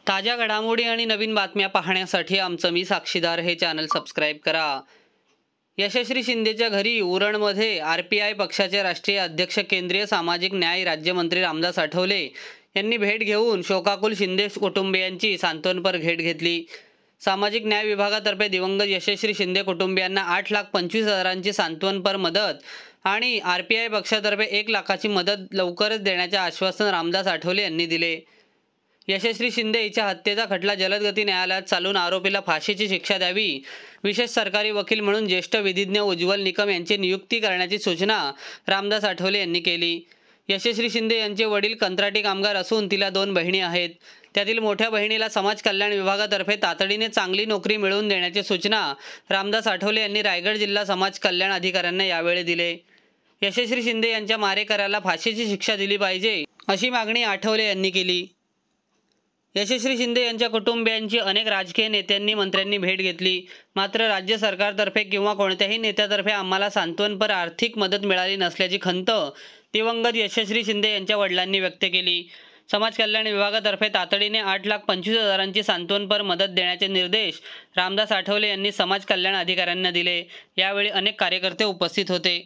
ताज्या घडामोडी आणि नवीन बातम्या पाहण्यासाठी आमचं मी साक्षीदार हे चॅनल सबस्क्राईब करा. यशश्री शिंदेच्या घरी उरणमध्ये आरपीआय पक्षाचे राष्ट्रीय अध्यक्ष केंद्रीय सामाजिक न्याय राज्यमंत्री रामदास आठवले यांनी भेट घेऊन शोकाकुल शिंदे कुटुंबियांची सांत्वनपर भेट घेतली. सामाजिक न्याय विभागातर्फे दिवंगत यशश्री शिंदे कुटुंबियांना 8,25,000ची सांत्वनपर मदत आणि आरपीआय पक्षातर्फे 1 लाखाची मदत लवकरच देण्याचे आश्वासन रामदास आठवले यांनी दिले. यशश्री शिंदे हिच्या हत्येचा खटला जलदगती न्यायालयात चालून आरोपीला फाशीची शिक्षा द्यावी, विशेष सरकारी वकील म्हणून ज्येष्ठ विधिज्ञ उज्ज्वल निकम यांची नियुक्ती करण्याची सूचना रामदास आठवले यांनी केली. यशश्री शिंदे यांचे वडील कंत्राटी कामगार असून तिला 2 बहिणी आहेत. त्यातील मोठ्या बहिणीला समाज कल्याण विभागातर्फे तातडीने चांगली नोकरी मिळवून देण्याची सूचना रामदास आठवले यांनी रायगड जिल्हा समाज कल्याण अधिकाऱ्यांना यावेळी दिले. यशश्री शिंदे यांच्या मारेकऱ्याला फाशीची शिक्षा दिली पाहिजे अशी मागणी आठवले यांनी केली. यशश्री शिंदे यांच्या कुटुंबियांची अनेक राजकीय नेत्यांनी मंत्र्यांनी भेट घेतली. मात्र राज्य सरकारतर्फे किंवा कोणत्याही नेत्यातर्फे आम्हाला सांत्वनपर आर्थिक मदत मिळाली नसल्याची खंत दिवंगत यशश्री शिंदे यांच्या वडिलांनी व्यक्त केली. समाज कल्याण विभागातर्फे तातडीने 8,25,000ची सांत्वनपर मदत देण्याचे निर्देश रामदास आठवले यांनी समाज कल्याण अधिकाऱ्यांना दिले. यावेळी अनेक कार्यकर्ते उपस्थित होते.